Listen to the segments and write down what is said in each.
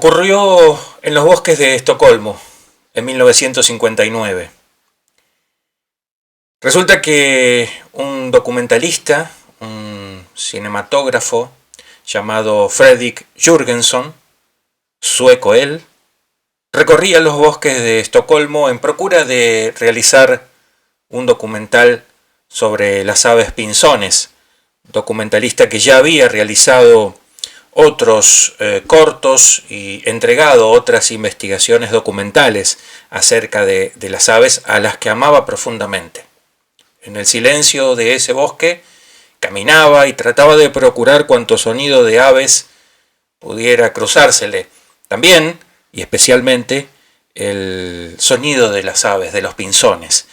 Ocurrió en los bosques de Estocolmo, en 1959. Resulta que un documentalista, un cinematógrafo llamado Fredrik Jürgenson, sueco él, recorría los bosques de Estocolmo en procura de realizar un documental sobre las aves pinzones, documentalista que ya había realizado otros cortos y entregado otras investigaciones documentales acerca de las aves a las que amaba profundamente. En el silencio de ese bosque caminaba y trataba de procurar cuanto sonido de aves pudiera cruzársele. También, y especialmente, el sonido de las aves, de los pinzones,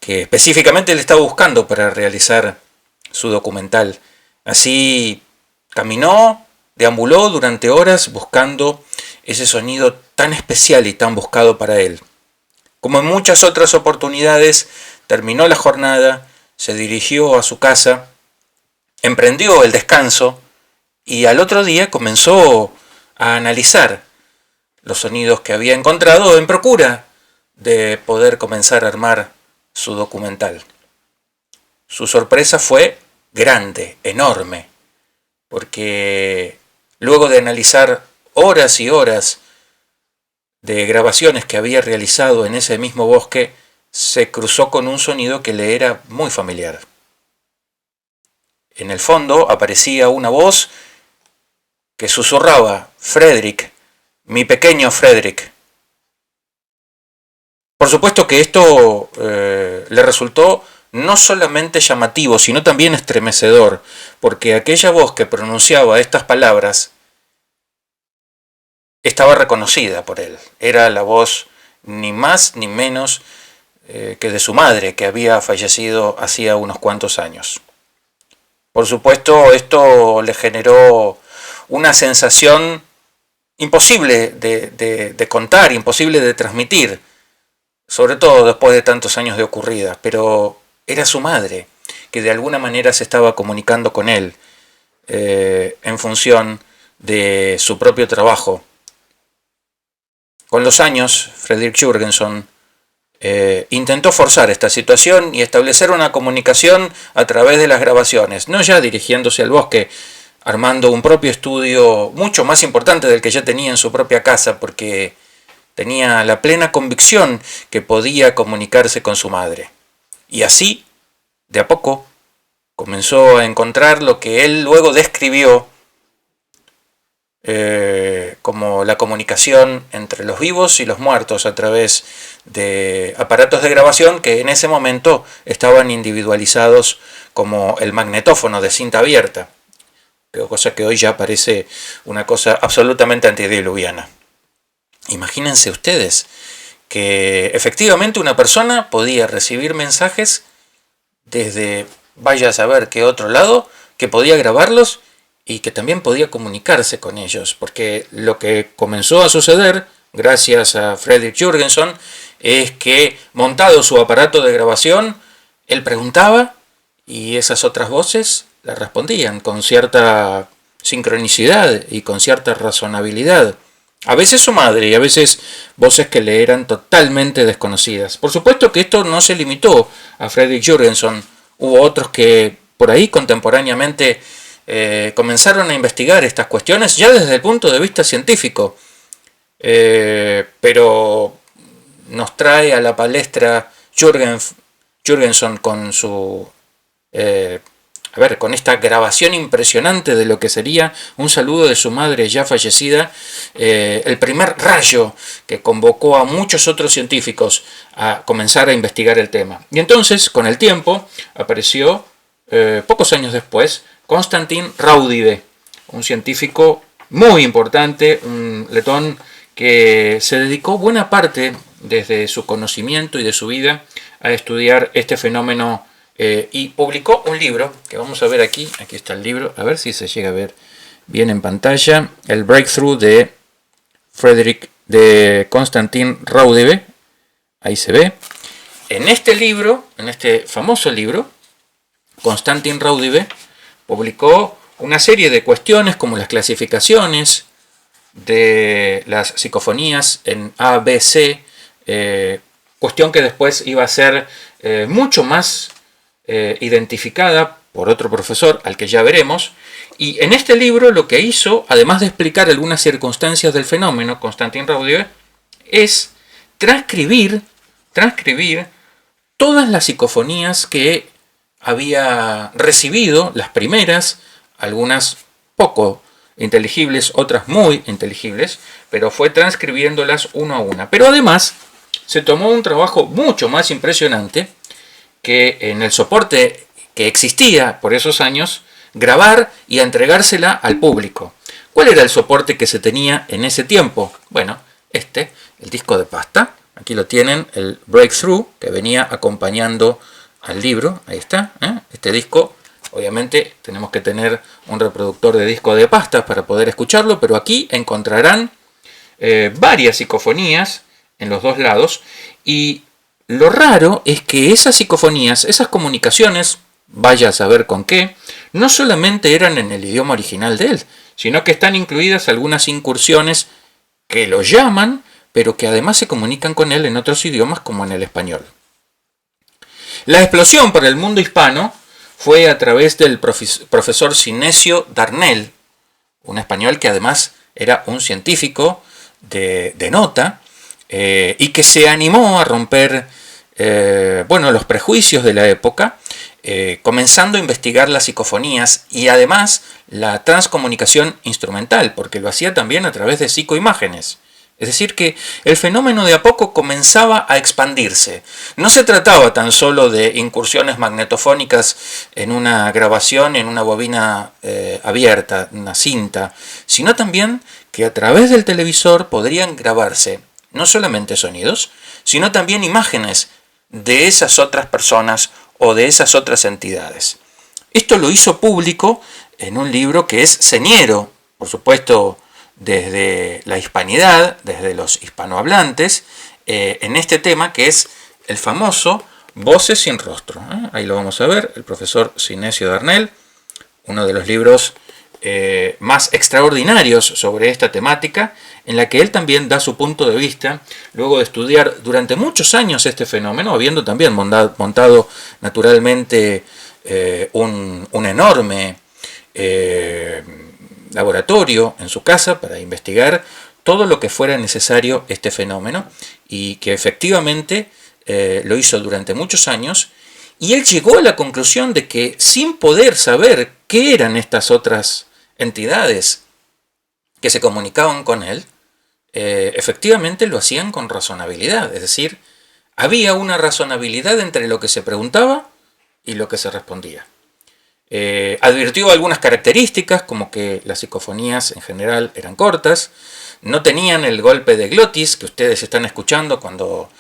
que específicamente él estaba buscando para realizar su documental. Así caminó, deambuló durante horas buscando ese sonido tan especial y tan buscado para él. Como en muchas otras oportunidades, terminó la jornada, se dirigió a su casa, emprendió el descanso y al otro día comenzó a analizar los sonidos que había encontrado en procura de poder comenzar a armar su documental. Su sorpresa fue grande, enorme, porque luego de analizar horas y horas de grabaciones que había realizado en ese mismo bosque, se cruzó con un sonido que le era muy familiar. En el fondo aparecía una voz que susurraba: Fredrik, mi pequeño Fredrik. Por supuesto que esto le resultó no solamente llamativo, sino también estremecedor, porque aquella voz que pronunciaba estas palabras estaba reconocida por él. Era la voz ni más ni menos que de su madre, que había fallecido hacía unos cuantos años. Por supuesto, esto le generó una sensación imposible de contar, imposible de transmitir, sobre todo después de tantos años de ocurrida, pero era su madre, que de alguna manera se estaba comunicando con él en función de su propio trabajo. Con los años, Fredrik Jürgenson intentó forzar esta situación y establecer una comunicación a través de las grabaciones, no ya dirigiéndose al bosque, armando un propio estudio mucho más importante del que ya tenía en su propia casa, porque tenía la plena convicción que podía comunicarse con su madre. Y así, de a poco, comenzó a encontrar lo que él luego describió como la comunicación entre los vivos y los muertos a través de aparatos de grabación que en ese momento estaban individualizados como el magnetófono de cinta abierta, cosa que hoy ya parece una cosa absolutamente antediluviana. Imagínense ustedes que efectivamente una persona podía recibir mensajes desde vaya a saber qué otro lado, que podía grabarlos y que también podía comunicarse con ellos, porque lo que comenzó a suceder gracias a Fredrik Jürgenson es que, montado su aparato de grabación, él preguntaba y esas otras voces le respondían con cierta sincronicidad y con cierta razonabilidad. A veces su madre y a veces voces que le eran totalmente desconocidas. Por supuesto que esto no se limitó a Fredrik Jürgenson. Hubo otros que por ahí contemporáneamente comenzaron a investigar estas cuestiones ya desde el punto de vista científico. Pero nos trae a la palestra Jürgenson con su con esta grabación impresionante de lo que sería un saludo de su madre ya fallecida, el primer rayo que convocó a muchos otros científicos a comenzar a investigar el tema. Y entonces, con el tiempo, apareció, pocos años después, Konstantin Raudive, un científico muy importante, un letón que se dedicó buena parte desde su conocimiento y de su vida a estudiar este fenómeno y publicó un libro que vamos a ver aquí está el libro, a ver si se llega a ver bien en pantalla, el Breakthrough de Konstantin Raudive, ahí se ve. En este libro, en este famoso libro, Konstantin Raudive publicó una serie de cuestiones como las clasificaciones de las psicofonías en ABC, cuestión que después iba a ser mucho más identificada por otro profesor al que ya veremos. Y en este libro lo que hizo, además de explicar algunas circunstancias del fenómeno, Constantin Raudive, es transcribir todas las psicofonías que había recibido, las primeras, algunas poco inteligibles, otras muy inteligibles, pero fue transcribiéndolas una a una. Pero además se tomó un trabajo mucho más impresionante que en el soporte que existía por esos años, grabar y entregársela al público. ¿Cuál era el soporte que se tenía en ese tiempo? Bueno, el disco de pasta. Aquí lo tienen, el Breakthrough, que venía acompañando al libro. Ahí está, este disco. Obviamente tenemos que tener un reproductor de disco de pasta para poder escucharlo, pero aquí encontrarán varias psicofonías en los dos lados. Y lo raro es que esas psicofonías, esas comunicaciones, vaya a saber con qué, no solamente eran en el idioma original de él, sino que están incluidas algunas incursiones que lo llaman, pero que además se comunican con él en otros idiomas como en el español. La explosión para el mundo hispano fue a través del profesor Sinesio Darnell, un español que además era un científico de nota y que se animó a romper los prejuicios de la época, comenzando a investigar las psicofonías y además la transcomunicación instrumental, porque lo hacía también a través de psicoimágenes. Es decir, que el fenómeno de a poco comenzaba a expandirse. No se trataba tan solo de incursiones magnetofónicas en una grabación, en una bobina abierta, una cinta, sino también que a través del televisor podrían grabarse no solamente sonidos, sino también imágenes de esas otras personas o de esas otras entidades. Esto lo hizo público en un libro que es señero, por supuesto, desde la hispanidad, desde los hispanohablantes, en este tema que es el famoso Voces sin rostro. Ahí lo vamos a ver, el profesor Sinesio Darnell, uno de los libros más extraordinarios sobre esta temática, en la que él también da su punto de vista, luego de estudiar durante muchos años este fenómeno, habiendo también montado naturalmente un enorme laboratorio en su casa para investigar todo lo que fuera necesario este fenómeno, y que efectivamente lo hizo durante muchos años, y él llegó a la conclusión de que sin poder saber qué eran estas otras entidades que se comunicaban con él, efectivamente lo hacían con razonabilidad, es decir, había una razonabilidad entre lo que se preguntaba y lo que se respondía. Advirtió algunas características, como que las psicofonías en general eran cortas, no tenían el golpe de glotis que ustedes están escuchando cuando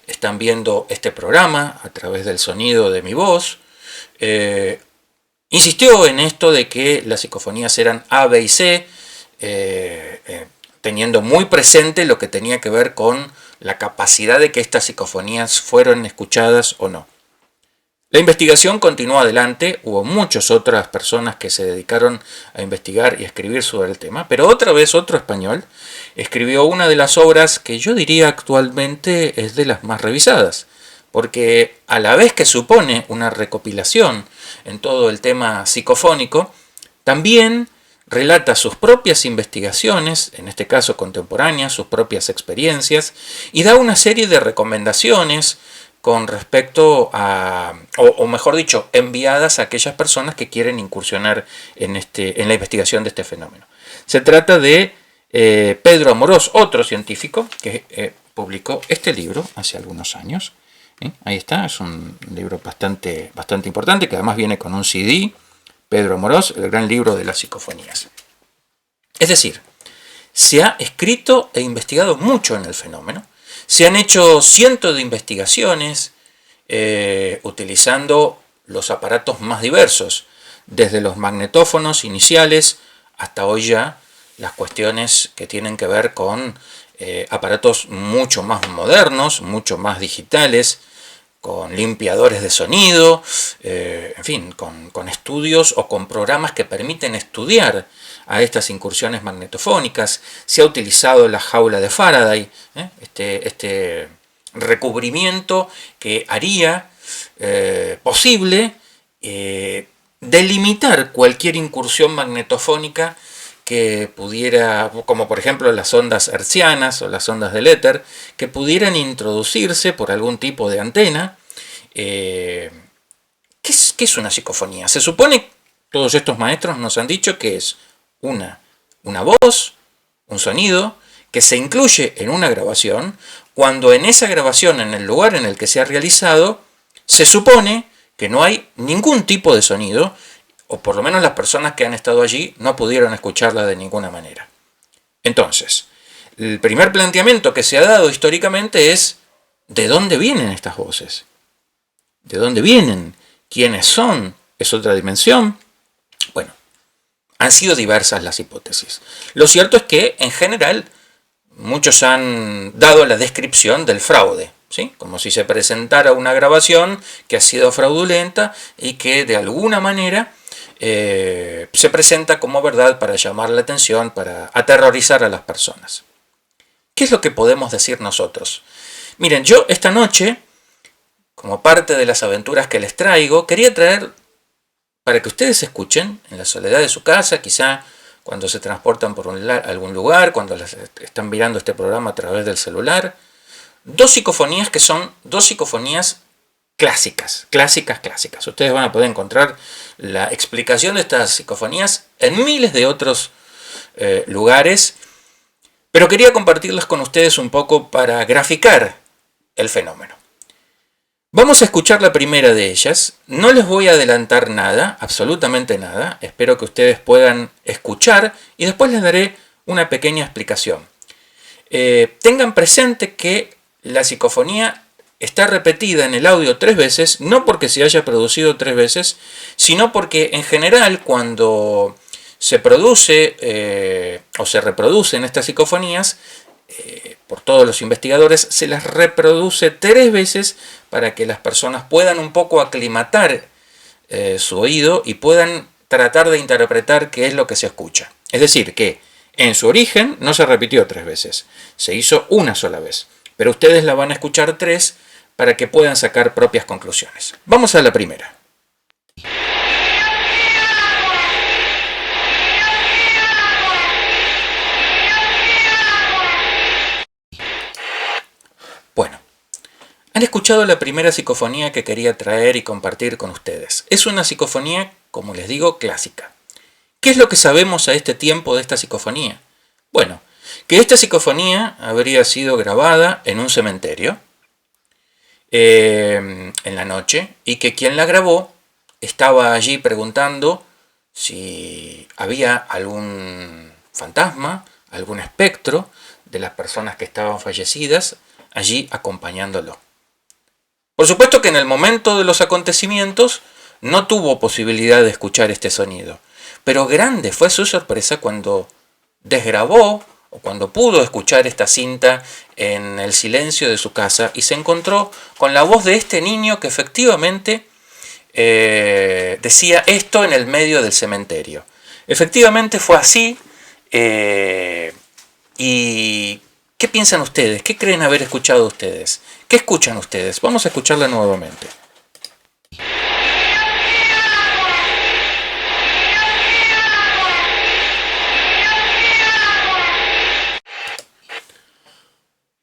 están viendo este programa a través del sonido de mi voz. Insistió en esto de que las psicofonías eran A, B y C, teniendo muy presente lo que tenía que ver con la capacidad de que estas psicofonías fueron escuchadas o no. La investigación continuó adelante, hubo muchas otras personas que se dedicaron a investigar y a escribir sobre el tema, pero otra vez otro español escribió una de las obras que yo diría actualmente es de las más revisadas, porque a la vez que supone una recopilación en todo el tema psicofónico, también relata sus propias investigaciones, en este caso contemporáneas, sus propias experiencias, y da una serie de recomendaciones con respecto a, o mejor dicho, enviadas a aquellas personas que quieren incursionar en la investigación de este fenómeno. Se trata de Pedro Amorós, otro científico que publicó este libro hace algunos años. Ahí está, es un libro bastante importante, que además viene con un CD, Pedro Amorós, el gran libro de las psicofonías. Es decir, se ha escrito e investigado mucho en el fenómeno. Se han hecho cientos de investigaciones utilizando los aparatos más diversos, desde los magnetófonos iniciales hasta hoy ya las cuestiones que tienen que ver con aparatos mucho más modernos, mucho más digitales, con limpiadores de sonido, en fin, con estudios o con programas que permiten estudiar a estas incursiones magnetofónicas. Se ha utilizado la jaula de Faraday, este recubrimiento que haría posible delimitar cualquier incursión magnetofónica que pudiera, como por ejemplo las ondas hertzianas o las ondas del éter, que pudieran introducirse por algún tipo de antena. ¿Qué es una psicofonía? Se supone, todos estos maestros nos han dicho que es una voz, un sonido, que se incluye en una grabación, cuando en esa grabación, en el lugar en el que se ha realizado, se supone que no hay ningún tipo de sonido, o por lo menos las personas que han estado allí no pudieron escucharla de ninguna manera. Entonces, el primer planteamiento que se ha dado históricamente es: ¿de dónde vienen estas voces? ¿De dónde vienen? ¿Quiénes son? ¿Es otra dimensión? Bueno, han sido diversas las hipótesis. Lo cierto es que, en general, muchos han dado la descripción del fraude, ¿sí? Como si se presentara una grabación que ha sido fraudulenta y que de alguna manera se presenta como verdad para llamar la atención, para aterrorizar a las personas. ¿Qué es lo que podemos decir nosotros? Miren, yo esta noche, como parte de las aventuras que les traigo, quería traer, para que ustedes escuchen en la soledad de su casa, quizá cuando se transportan por algún lugar, cuando están mirando este programa a través del celular, dos psicofonías que son dos psicofonías clásicas. Ustedes van a poder encontrar la explicación de estas psicofonías en miles de otros lugares, pero quería compartirlas con ustedes un poco para graficar el fenómeno. Vamos a escuchar la primera de ellas. No les voy a adelantar nada, absolutamente nada. Espero que ustedes puedan escuchar y después les daré una pequeña explicación. Tengan presente que la psicofonía está repetida en el audio 3 veces, no porque se haya producido 3 veces, sino porque en general cuando se produce o se reproducen estas psicofonías, por todos los investigadores, se las reproduce 3 veces para que las personas puedan un poco aclimatar su oído y puedan tratar de interpretar qué es lo que se escucha. Es decir, que en su origen no se repitió 3 veces, se hizo una sola vez, pero ustedes la van a escuchar 3 para que puedan sacar propias conclusiones. Vamos a la primera. Bueno, han escuchado la primera psicofonía que quería traer y compartir con ustedes. Es una psicofonía, como les digo, clásica. ¿Qué es lo que sabemos a este tiempo de esta psicofonía? Bueno, que esta psicofonía habría sido grabada en un cementerio en la noche, y que quien la grabó estaba allí preguntando si había algún fantasma, algún espectro de las personas que estaban fallecidas allí acompañándolo. Por supuesto que en el momento de los acontecimientos no tuvo posibilidad de escuchar este sonido, pero grande fue su sorpresa cuando desgrabó o cuando pudo escuchar esta cinta en el silencio de su casa y se encontró con la voz de este niño que efectivamente decía esto en el medio del cementerio. Efectivamente fue así. ¿Y qué piensan ustedes? ¿Qué creen haber escuchado ustedes? ¿Qué escuchan ustedes? Vamos a escucharla nuevamente.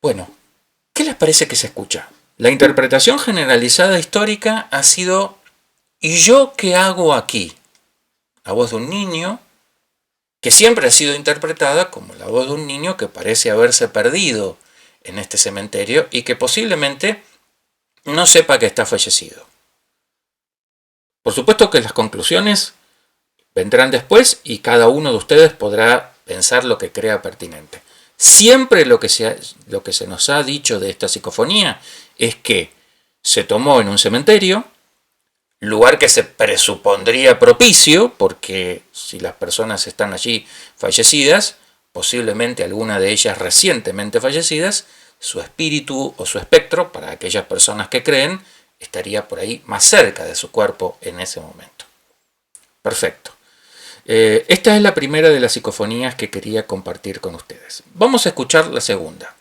Bueno, ¿qué les parece que se escucha? La interpretación generalizada histórica ha sido: ¿y yo qué hago aquí? La voz de un niño, que siempre ha sido interpretada como la voz de un niño que parece haberse perdido en este cementerio y que posiblemente no sepa que está fallecido. Por supuesto que las conclusiones vendrán después y cada uno de ustedes podrá pensar lo que crea pertinente. Siempre lo que se nos ha dicho de esta psicofonía es que se tomó en un cementerio, lugar que se presupondría propicio, porque si las personas están allí fallecidas, posiblemente alguna de ellas recientemente fallecidas, su espíritu o su espectro, para aquellas personas que creen, estaría por ahí más cerca de su cuerpo en ese momento. Perfecto. Esta es la primera de las psicofonías que quería compartir con ustedes. Vamos a escuchar la segunda.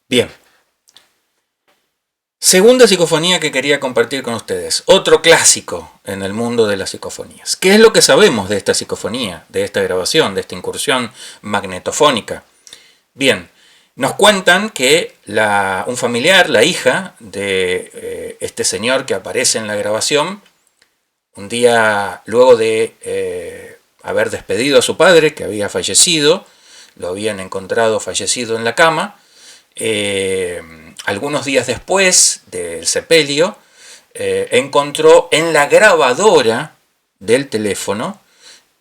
Bien. Segunda psicofonía que quería compartir con ustedes. Otro clásico en el mundo de las psicofonías. ¿Qué es lo que sabemos de esta psicofonía, de esta grabación, de esta incursión magnetofónica? Bien, nos cuentan que un familiar, la hija de este señor que aparece en la grabación, un día luego de haber despedido a su padre, que había fallecido, lo habían encontrado fallecido en la cama, algunos días después del sepelio, encontró en la grabadora del teléfono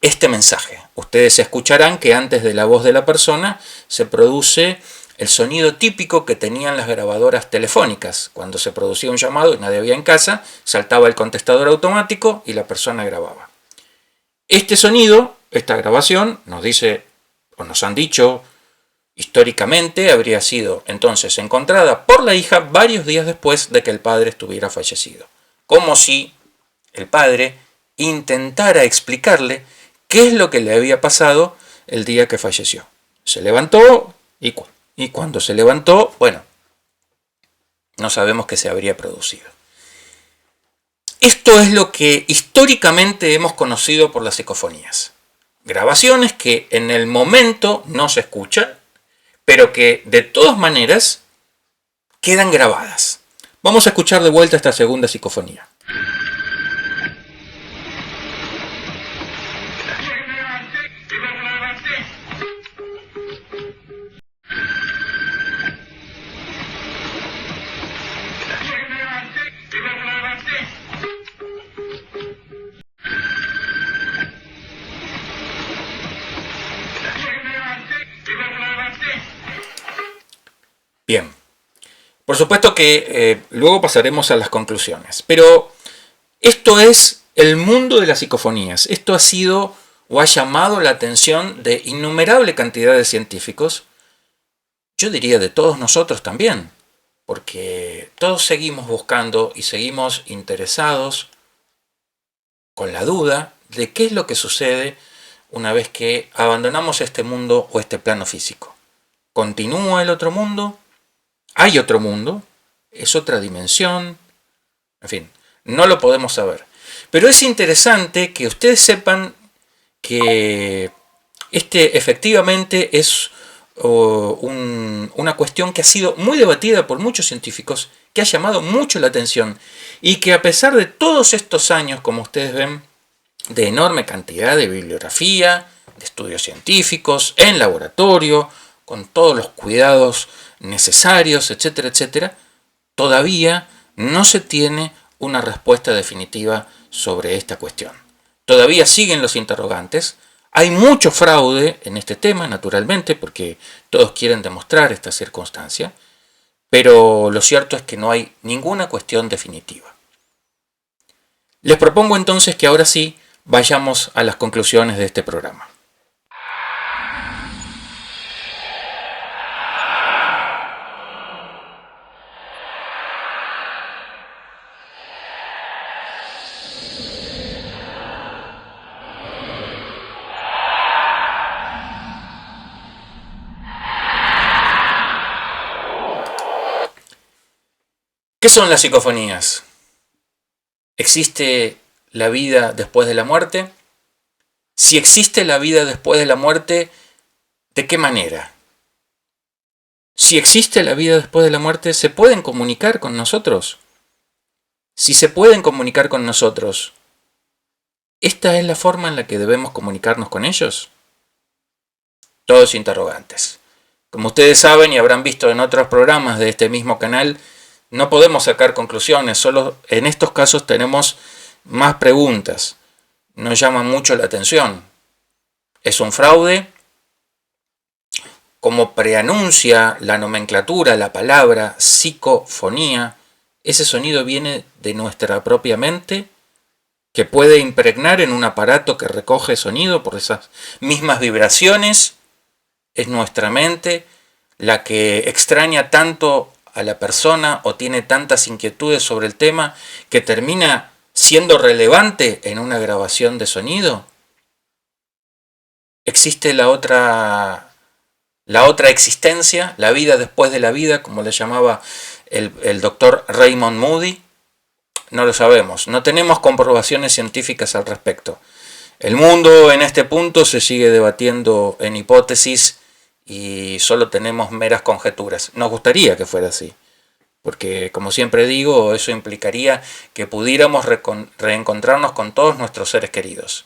este mensaje. Ustedes escucharán que antes de la voz de la persona se produce el sonido típico que tenían las grabadoras telefónicas. Cuando se producía un llamado y nadie había en casa, saltaba el contestador automático y la persona grababa. Este sonido, esta grabación, nos dice, o nos han dicho, históricamente habría sido entonces encontrada por la hija varios días después de que el padre estuviera fallecido. Como si el padre intentara explicarle qué es lo que le había pasado el día que falleció. Se levantó y cuando se levantó, bueno, no sabemos qué se habría producido. Esto es lo que históricamente hemos conocido por las psicofonías. Grabaciones que en el momento no se escuchan, pero que de todas maneras quedan grabadas. Vamos a escuchar de vuelta esta segunda psicofonía. Bien, por supuesto que luego pasaremos a las conclusiones, pero esto es el mundo de las psicofonías. Esto ha sido o ha llamado la atención de innumerable cantidad de científicos, yo diría de todos nosotros también, porque todos seguimos buscando y seguimos interesados con la duda de qué es lo que sucede una vez que abandonamos este mundo o este plano físico. ¿Continúa el otro mundo? ¿Hay otro mundo? ¿Es otra dimensión? En fin, no lo podemos saber. Pero es interesante que ustedes sepan que este efectivamente es una cuestión que ha sido muy debatida por muchos científicos, que ha llamado mucho la atención y que a pesar de todos estos años, como ustedes ven, de enorme cantidad de bibliografía, de estudios científicos, en laboratorio, con todos los cuidados necesarios, etcétera, etcétera, todavía no se tiene una respuesta definitiva sobre esta cuestión. Todavía siguen los interrogantes, hay mucho fraude en este tema, naturalmente, porque todos quieren demostrar esta circunstancia, pero lo cierto es que no hay ninguna cuestión definitiva. Les propongo entonces que ahora sí vayamos a las conclusiones de este programa. ¿Qué son las psicofonías? ¿Existe la vida después de la muerte? Si existe la vida después de la muerte, ¿de qué manera? Si existe la vida después de la muerte, ¿se pueden comunicar con nosotros? Si se pueden comunicar con nosotros, ¿esta es la forma en la que debemos comunicarnos con ellos? Todos interrogantes. Como ustedes saben y habrán visto en otros programas de este mismo canal, no podemos sacar conclusiones, solo en estos casos tenemos más preguntas. Nos llama mucho la atención. ¿Es un fraude? como preanuncia la nomenclatura, la palabra psicofonía, ese sonido viene de nuestra propia mente, que puede impregnar en un aparato que recoge sonido por esas mismas vibraciones. Es nuestra mente la que extraña tanto a la persona o tiene tantas inquietudes sobre el tema que termina siendo relevante en una grabación de sonido. Existe la otra existencia, la vida después de la vida, como le llamaba el doctor Raymond Moody. No lo sabemos, no tenemos comprobaciones científicas al respecto. El mundo en este punto se sigue debatiendo en hipótesis y solo tenemos meras conjeturas. Nos gustaría que fuera así, porque como siempre digo, eso implicaría que pudiéramos reencontrarnos con todos nuestros seres queridos.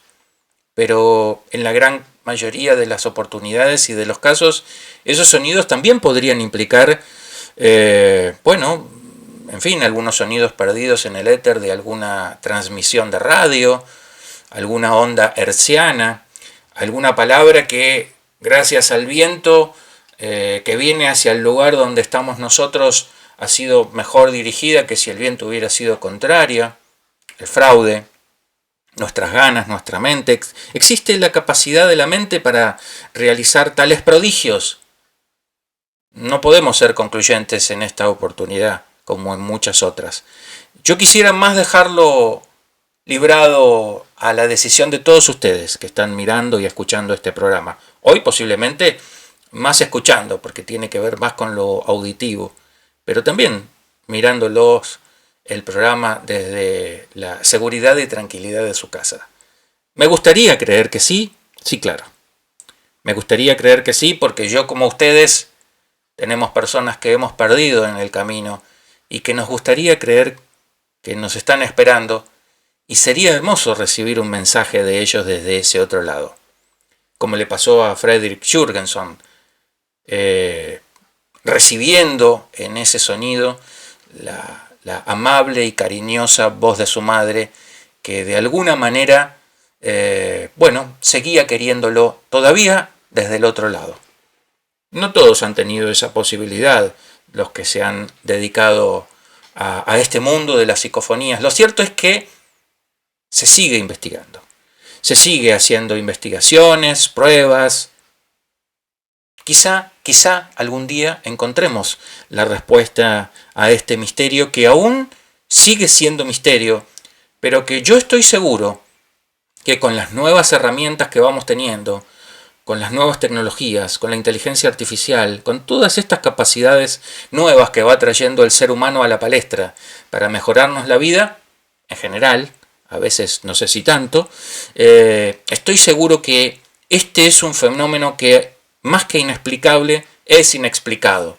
Pero en la gran mayoría de las oportunidades y de los casos, esos sonidos también podrían implicar, en fin, algunos sonidos perdidos en el éter de alguna transmisión de radio, alguna onda hertziana, alguna palabra que, gracias al viento que viene hacia el lugar donde estamos nosotros, ha sido mejor dirigida que si el viento hubiera sido contraria, el fraude, nuestras ganas, nuestra mente. ¿Existe la capacidad de la mente para realizar tales prodigios? No podemos ser concluyentes en esta oportunidad, como en muchas otras. Yo quisiera más dejarlo librado a la decisión de todos ustedes que están mirando y escuchando este programa. Hoy posiblemente más escuchando, porque tiene que ver más con lo auditivo, pero también mirándolos el programa desde la seguridad y tranquilidad de su casa. Me gustaría creer que sí, claro. Me gustaría creer que sí, porque yo como ustedes tenemos personas que hemos perdido en el camino y que nos gustaría creer que nos están esperando, y sería hermoso recibir un mensaje de ellos desde ese otro lado, como le pasó a Fredrik Jürgenson, recibiendo en ese sonido la amable y cariñosa voz de su madre, que de alguna manera, seguía queriéndolo todavía desde el otro lado. No todos han tenido esa posibilidad, los que se han dedicado a este mundo de las psicofonías. Lo cierto es que se sigue investigando, se sigue haciendo investigaciones, pruebas. Quizá algún día encontremos la respuesta a este misterio que aún sigue siendo misterio, pero que yo estoy seguro que con las nuevas herramientas que vamos teniendo, con las nuevas tecnologías, con la inteligencia artificial, con todas estas capacidades nuevas que va trayendo el ser humano a la palestra para mejorarnos la vida, en general, a veces no sé si tanto, estoy seguro que este es un fenómeno que, más que inexplicable, es inexplicado.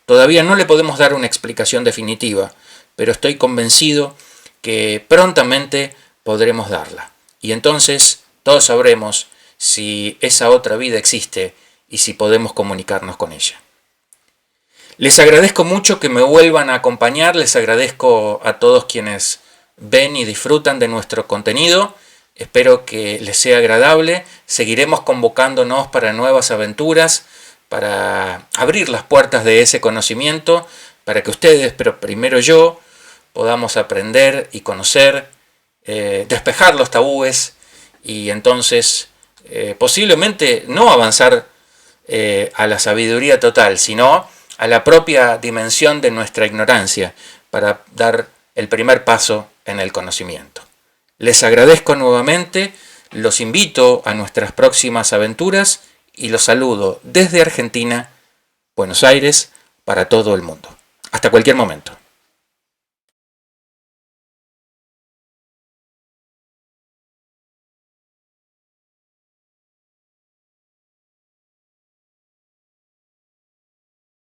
Todavía no le podemos dar una explicación definitiva, pero estoy convencido que prontamente podremos darla. Y entonces todos sabremos si esa otra vida existe y si podemos comunicarnos con ella. Les agradezco mucho que me vuelvan a acompañar, les agradezco a todos quienes ven y disfrutan de nuestro contenido. Espero que les sea agradable. Seguiremos convocándonos para nuevas aventuras, para abrir las puertas de ese conocimiento, para que ustedes, pero primero yo, podamos aprender y conocer, despejar los tabúes y entonces posiblemente no avanzar a la sabiduría total, sino a la propia dimensión de nuestra ignorancia, para dar el primer paso en el conocimiento. Les agradezco nuevamente, los invito a nuestras próximas aventuras y los saludo desde Argentina, Buenos Aires, para todo el mundo. Hasta cualquier momento.